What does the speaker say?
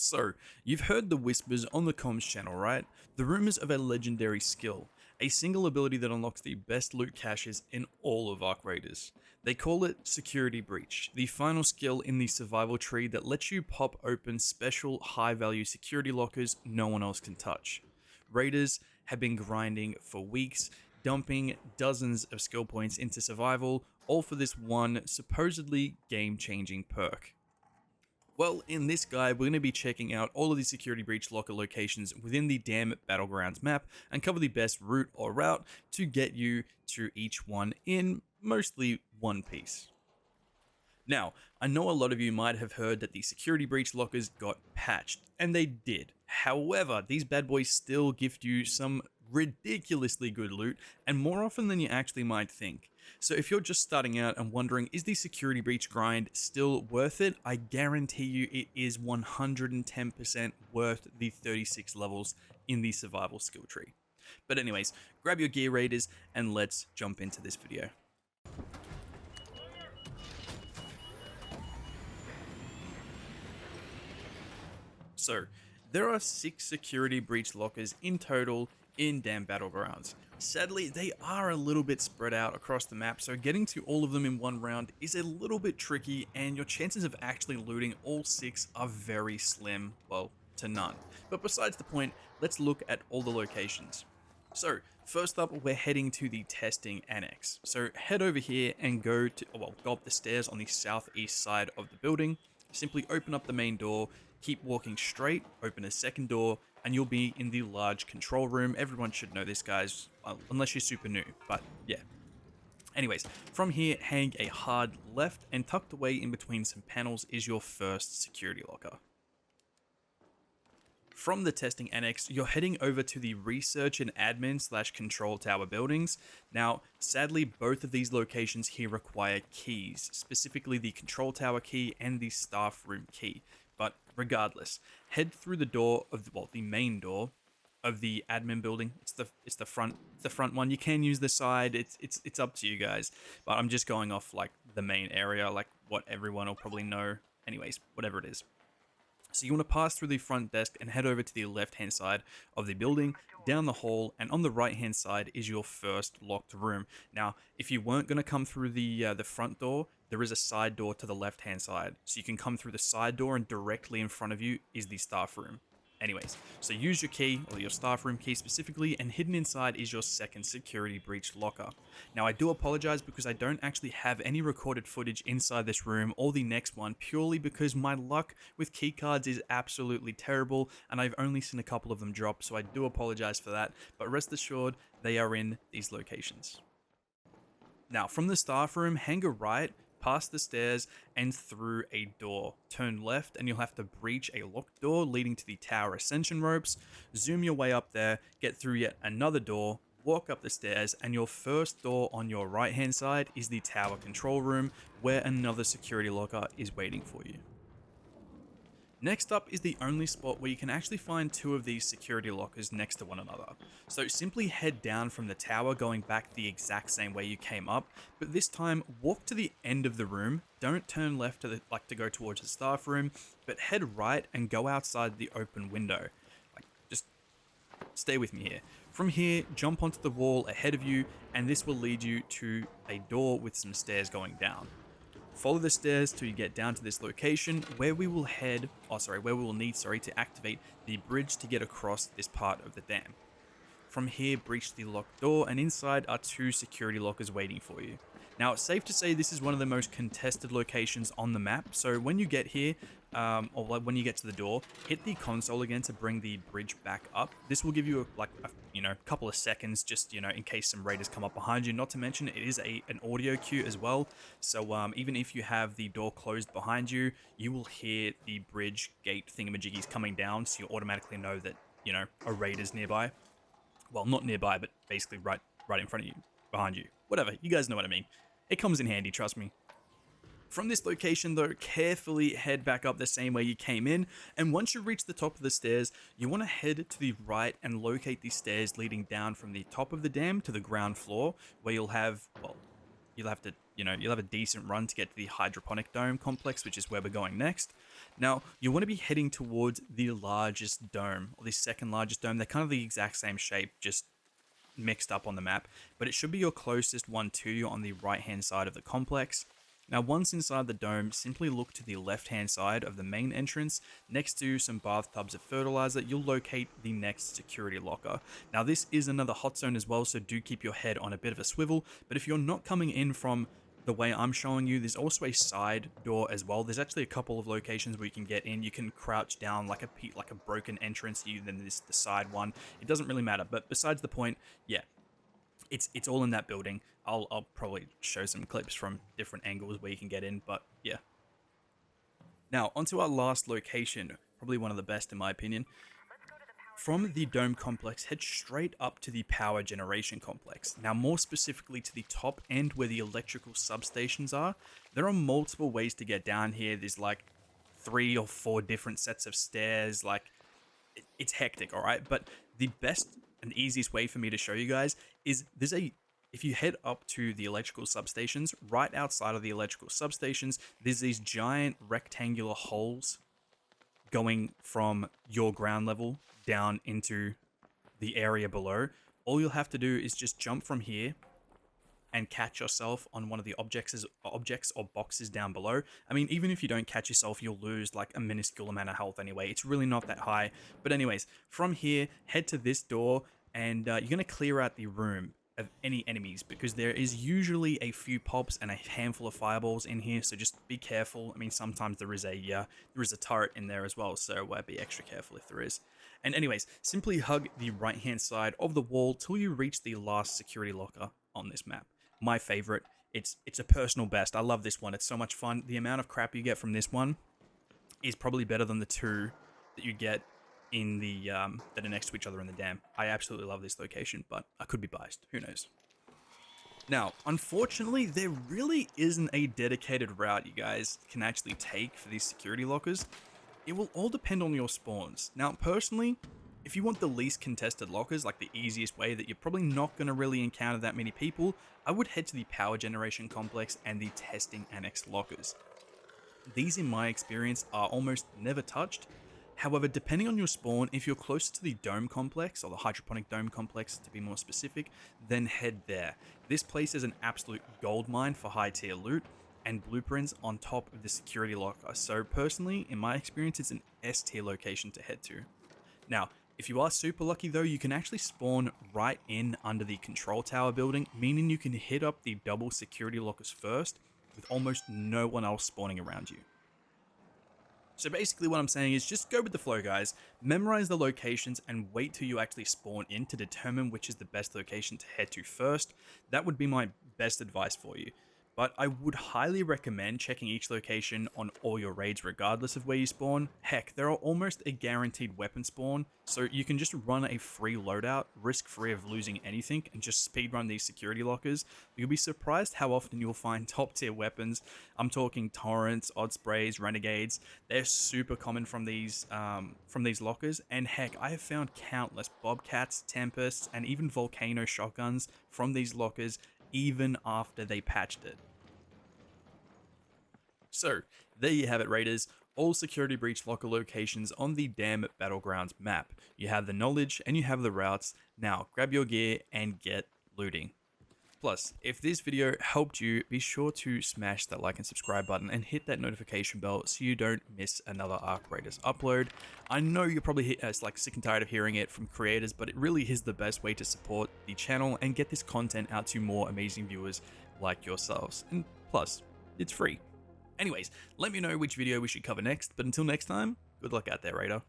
So, you've heard the whispers on the comms channel, right? The rumors of a legendary skill, a single ability that unlocks the best loot caches in all of Arc Raiders. They call it Security Breach, the final skill in the survival tree that lets you pop open special high-value security lockers no one else can touch. Raiders have been grinding for weeks, dumping dozens of skill points into survival, all for this one supposedly game-changing perk. Well, in this guide, we're going to be checking out all of the security breach locker locations within the damn battlegrounds map and cover the best route or route to get you to each one in mostly one piece. Now, I know a lot of you might have heard that the security breach lockers got patched, and they did. However, these bad boys still gift you some ridiculously good loot, and more often than you actually might think. So if you're just starting out and wondering, is the security breach grind still worth it? I guarantee you it is 110% worth the 36 levels in the survival skill tree. But anyways, grab your gear raiders and let's jump into this video. So, there are 6 security breach lockers in total in damn battlegrounds. Sadly, they are a little bit spread out across the map, so getting to all of them in one round is a little bit tricky, and your chances of actually looting all 6 are very slim, well, to none. But besides the point, let's look at all the locations. So, first up, we're heading to the testing annex. So head over here and go up the stairs on the southeast side of the building. Simply open up the main door, keep walking straight, open a second door, and you'll be in the large control room. Everyone should know this, guys, unless you're super new, but yeah. Anyways, from here, hang a hard left, and tucked away in between some panels is your first security locker. From the testing annex, you're heading over to the research and admin / control tower buildings. Now, sadly, both of these locations here require keys, specifically the control tower key and the staff room key. But regardless, head through the door of the main door of the admin building. It's the front one. You can use the side. It's up to you guys. But I'm just going off like the main area, like what everyone will probably know. Anyways, whatever it is. So you want to pass through the front desk and head over to the left-hand side of the building, down the hall, and on the right-hand side is your first locked room. Now, if you weren't going to come through the front door, there is a side door to the left-hand side. So you can come through the side door, and directly in front of you is the staff room. Anyways, so use your key, or your staff room key specifically, and hidden inside is your second security breach locker. Now, I do apologize because I don't actually have any recorded footage inside this room or the next one, purely because my luck with keycards is absolutely terrible, and I've only seen a couple of them drop, so I do apologize for that, but rest assured, they are in these locations. Now, from the staff room, hang a right, past the stairs, and through a door. Turn left and you'll have to breach a locked door leading to the tower ascension ropes. Zoom your way up there, get through yet another door, walk up the stairs, and your first door on your right hand side is the tower control room, where another security locker is waiting for you. Next up is the only spot where you can actually find 2 of these security lockers next to one another. So simply head down from the tower, going back the exact same way you came up, but this time walk to the end of the room. Don't turn left to go towards the staff room, but head right and go outside the open window. Just stay with me here. From here, jump onto the wall ahead of you, and this will lead you to a door with some stairs going down. Follow the stairs till you get down to this location where we will need to activate the bridge to get across this part of the dam. From here, breach the locked door, and inside are 2 security lockers waiting for you. Now, it's safe to say this is one of the most contested locations on the map, so when you get here, or when you get to the door, hit the console again to bring the bridge back up. This will give you a couple of seconds, just in case some raiders come up behind you. Not to mention, it is an audio cue as well, so even if you have the door closed behind you, you will hear the bridge gate thingamajiggies coming down, so you automatically know that a raider's nearby. Well, not nearby, but basically right in front of you, behind you. Whatever, you guys know what I mean. It comes in handy, trust me. From this location though, carefully head back up the same way you came in, and once you reach the top of the stairs, you want to head to the right and locate the stairs leading down from the top of the dam to the ground floor, where you'll have a decent run to get to the hydroponic dome complex, which is where we're going next. Now, you want to be heading towards the largest dome, or the second largest dome. They're kind of the exact same shape, just mixed up on the map, but it should be your closest one to you on the right hand side of the complex. Now, once inside the dome, simply look to the left hand side of the main entrance. Next to some bathtubs of fertilizer, you'll locate the next security locker. Now, this is another hot zone as well, so do keep your head on a bit of a swivel, but if you're not coming in from the way I'm showing you, there's also a side door as well. There's actually a couple of locations where you can get in. You can crouch down like a broken entrance, then there's the side one. It doesn't really matter, but besides the point, yeah, it's all in that building. I'll probably show some clips from different angles where you can get in, but yeah. Now, onto our last location, probably one of the best in my opinion. From the dome complex, head straight up to the power generation complex. Now, more specifically to the top end where the electrical substations are. There are multiple ways to get down here. There's like 3 or 4 different sets of stairs. Like, it's hectic, all right? But the best and easiest way for me to show you guys is if you head up to the electrical substations, right outside of the electrical substations, there's these giant rectangular holes going from your ground level down into the area below. All you'll have to do is just jump from here and catch yourself on one of the objects or boxes down below. I mean, even if you don't catch yourself, you'll lose like a minuscule amount of health anyway. It's really not that high. But anyways, from here, head to this door, and you're going to clear out the room of any enemies, because there is usually a few pops and a handful of fireballs in here, so just be careful. I mean, sometimes there is a turret in there as well, so be extra careful if there is. And anyways, simply hug the right hand side of the wall till you reach the last security locker on this map. My favorite. It's a personal best. I love this one. It's so much fun. The amount of crap you get from this one is probably better than the 2 that you get in the that are next to each other in the dam. I absolutely love this location, but I could be biased. Who knows? Now, unfortunately, there really isn't a dedicated route you guys can actually take for these security lockers. It will all depend on your spawns. Now, personally, if you want the least contested lockers, like the easiest way that you're probably not going to really encounter that many people, I would head to the power generation complex and the testing annex lockers. These, in my experience, are almost never touched. However, depending on your spawn, if you're closer to the dome complex, or the hydroponic dome complex to be more specific, then head there. This place is an absolute goldmine for high tier loot and blueprints on top of the security locker. So personally, in my experience, it's an S tier location to head to. Now, if you are super lucky though, you can actually spawn right in under the control tower building, meaning you can hit up the double security lockers first with almost no one else spawning around you. So basically what I'm saying is just go with the flow, guys. Memorize the locations and wait till you actually spawn in to determine which is the best location to head to first. That would be my best advice for you. But I would highly recommend checking each location on all your raids regardless of where you spawn. Heck, there are almost a guaranteed weapon spawn, so you can just run a free loadout, risk-free of losing anything, and just speedrun these security lockers. You'll be surprised how often you'll find top-tier weapons. I'm talking torrents, odd sprays, renegades. They're super common from these lockers, and heck, I have found countless bobcats, tempests, and even volcano shotguns from these lockers even after they patched it. So, there you have it, raiders. All security breach locker locations on the damn battlegrounds map. You have the knowledge and you have the routes. Now, grab your gear and get looting. Plus, if this video helped you, be sure to smash that like and subscribe button and hit that notification bell so you don't miss another Arc Raiders upload. I know you're probably sick and tired of hearing it from creators, but it really is the best way to support the channel and get this content out to more amazing viewers like yourselves. And plus, it's free. Anyways, let me know which video we should cover next, but until next time, good luck out there, Raider.